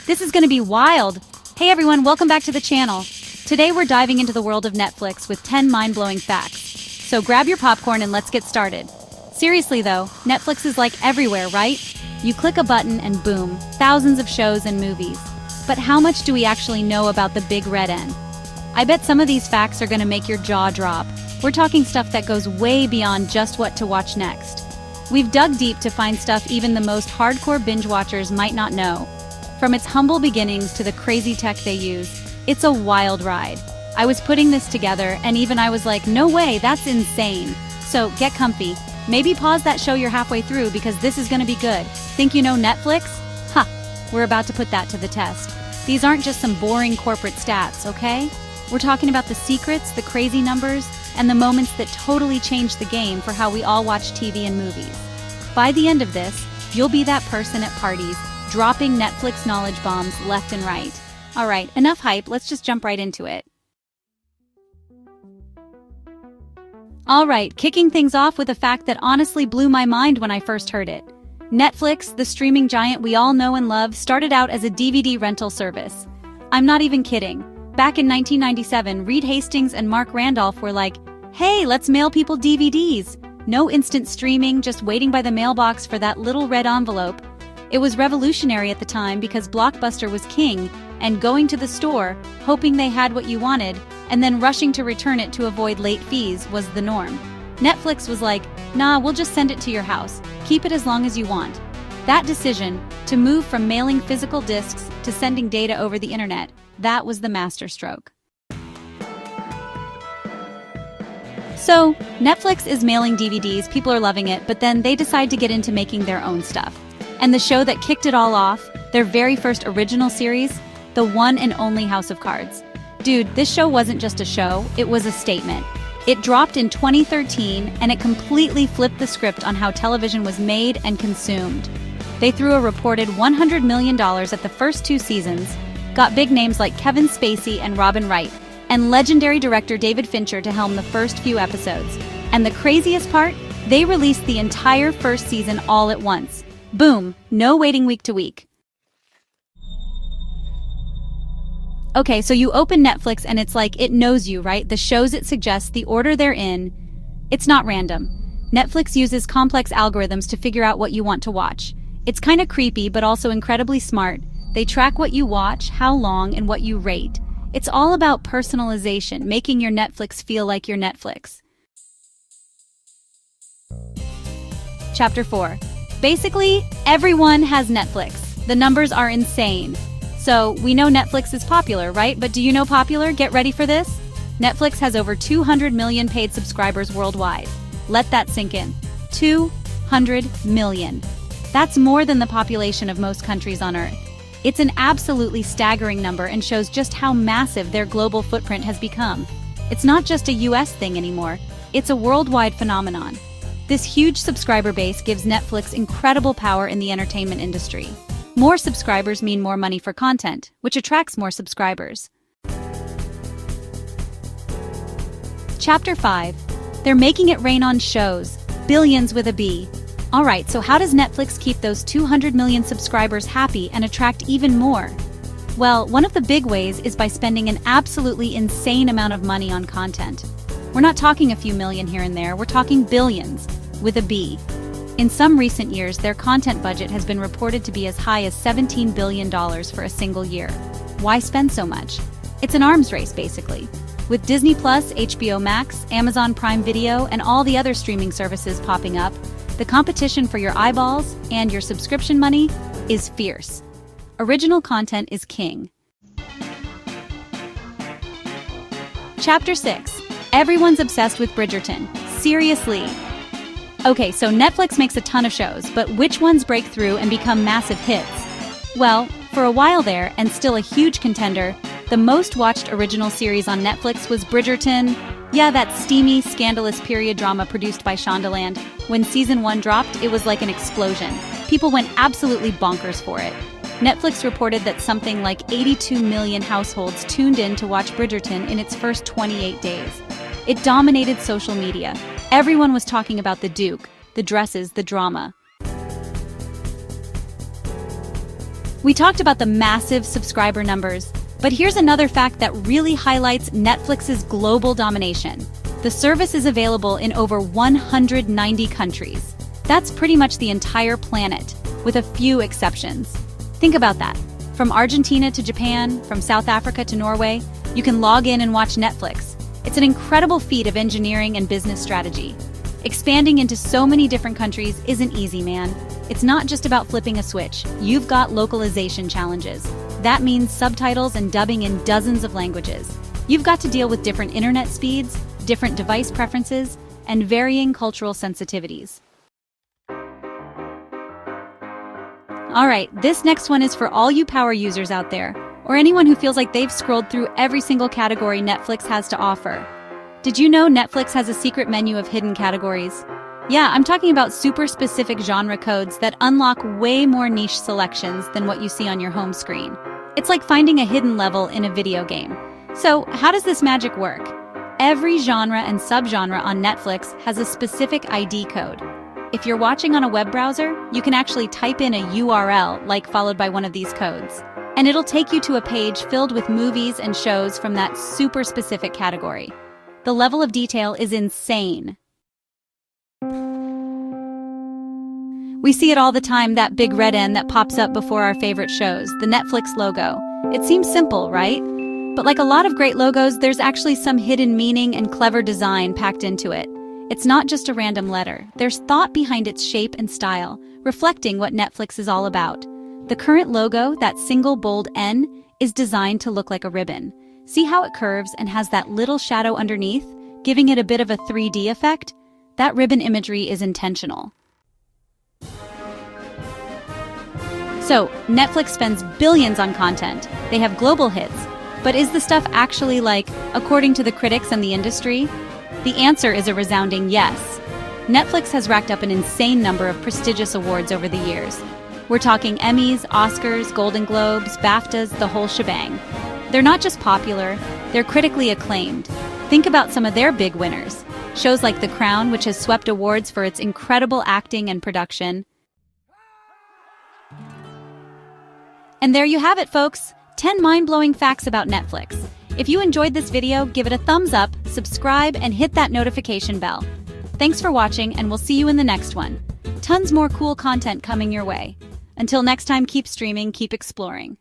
This is gonna be wild! Hey everyone, welcome back to the channel. Today we're diving into the world of Netflix with 10 mind-blowing facts. So grab your popcorn and let's get started. Seriously though, Netflix is like everywhere, right? You click a button and boom, thousands of shows and movies. But how much do we actually know about the big red N? I bet some of these facts are gonna make your jaw drop. We're talking stuff that goes way beyond just what to watch next. We've dug deep to find stuff even the most hardcore binge watchers might not know. From its humble beginnings to the crazy tech they use, it's a wild ride. I was putting this together and even I was like, no way, that's insane. So get comfy. Maybe pause that show you're halfway through because this is gonna be good. Think you know Netflix? Ha! We're about to put that to the test. These aren't just some boring corporate stats, okay? We're talking about the secrets, the crazy numbers, and the moments that totally changed the game for how we all watch TV and movies. By the end of this, you'll be that person at parties, dropping Netflix knowledge bombs left and right. Alright, enough hype, let's just jump right into it. Alright, kicking things off with a fact that honestly blew my mind when I first heard it. Netflix, the streaming giant we all know and love, started out as a DVD rental service. I'm not even kidding. Back in 1997, Reed Hastings and Mark Randolph were like, hey, let's mail people DVDs. No instant streaming, just waiting by the mailbox for that little red envelope. It was revolutionary at the time because Blockbuster was king, and going to the store, hoping they had what you wanted, and then rushing to return it to avoid late fees was the norm. Netflix was like, nah, we'll just send it to your house. Keep it as long as you want. That decision, to move from mailing physical discs to sending data over the internet, that was the masterstroke. So, Netflix is mailing DVDs, people are loving it, but then they decide to get into making their own stuff. And the show that kicked it all off, their very first original series, the one and only House of Cards. Dude, this show wasn't just a show, it was a statement. It dropped in 2013, and it completely flipped the script on how television was made and consumed. They threw a reported $100 million at the first 2 seasons, got big names like Kevin Spacey and Robin Wright, and legendary director David Fincher to helm the first few episodes. And the craziest part? They released the entire first season all at once. Boom, no waiting week to week. Okay, so you open Netflix and it's like it knows you, right? The shows it suggests, the order they're in. It's not random. Netflix uses complex algorithms to figure out what you want to watch. It's kind of creepy, but also incredibly smart. They track what you watch, how long, and what you rate. It's all about personalization, making your Netflix feel like your Netflix. Chapter 4. Basically, everyone has Netflix. The numbers are insane. So, we know Netflix is popular, right? But do you know popular? Get ready for this. Netflix has over 200 million paid subscribers worldwide. Let that sink in. 200 million. That's more than the population of most countries on Earth. It's an absolutely staggering number and shows just how massive their global footprint has become. It's not just a US thing anymore, it's a worldwide phenomenon. This huge subscriber base gives Netflix incredible power in the entertainment industry. More subscribers mean more money for content, which attracts more subscribers. Chapter 5. They're making it rain on shows. Billions with a B. Alright, so how does Netflix keep those 200 million subscribers happy and attract even more? Well, one of the big ways is by spending an absolutely insane amount of money on content. We're not talking a few million here and there, we're talking billions, with a B. In some recent years, their content budget has been reported to be as high as $17 billion for a single year. Why spend so much? It's an arms race, basically. With Disney+, HBO Max, Amazon Prime Video, and all the other streaming services popping up, the competition for your eyeballs and your subscription money is fierce. Original content is king. Chapter 6. Everyone's obsessed with Bridgerton. Seriously. Okay, so Netflix makes a ton of shows, but which ones break through and become massive hits? Well, for a while there, and still a huge contender, the most watched original series on Netflix was Bridgerton. Yeah, that steamy, scandalous period drama produced by Shondaland. When season 1 dropped, it was like an explosion. People went absolutely bonkers for it. Netflix reported that something like 82 million households tuned in to watch Bridgerton in its first 28 days. It dominated social media. Everyone was talking about the Duke, the dresses, the drama. We talked about the massive subscriber numbers, but here's another fact that really highlights Netflix's global domination. The service is available in over 190 countries. That's pretty much the entire planet, with a few exceptions. Think about that. From Argentina to Japan, from South Africa to Norway, you can log in and watch Netflix. It's an incredible feat of engineering and business strategy. Expanding into so many different countries isn't easy, man. It's not just about flipping a switch. You've got localization challenges. That means subtitles and dubbing in dozens of languages. You've got to deal with different internet speeds, different device preferences, and varying cultural sensitivities. All right, this next one is for all you power users out there, or anyone who feels like they've scrolled through every single category Netflix has to offer. Did you know Netflix has a secret menu of hidden categories? Yeah, I'm talking about super specific genre codes that unlock way more niche selections than what you see on your home screen. It's like finding a hidden level in a video game. So, how does this magic work? Every genre and subgenre on Netflix has a specific ID code. If you're watching on a web browser, you can actually type in a URL, followed by one of these codes. And it'll take you to a page filled with movies and shows from that super specific category. The level of detail is insane. We see it all the time, that big red N that pops up before our favorite shows, the Netflix logo. It seems simple, right? But like a lot of great logos, there's actually some hidden meaning and clever design packed into it. It's not just a random letter. There's thought behind its shape and style, reflecting what Netflix is all about. The current logo, that single bold N, is designed to look like a ribbon. See how it curves and has that little shadow underneath, giving it a bit of a 3D effect? That ribbon imagery is intentional. So, Netflix spends billions on content. They have global hits. But is the stuff actually according to the critics and the industry? The answer is a resounding yes. Netflix has racked up an insane number of prestigious awards over the years. We're talking Emmys, Oscars, Golden Globes, BAFTAs, the whole shebang. They're not just popular, they're critically acclaimed. Think about some of their big winners. Shows like The Crown, which has swept awards for its incredible acting and production. And there you have it, folks. 10 mind-blowing facts about Netflix. If you enjoyed this video, give it a thumbs up, subscribe, and hit that notification bell. Thanks for watching, and we'll see you in the next one. Tons more cool content coming your way. Until next time, keep streaming, keep exploring.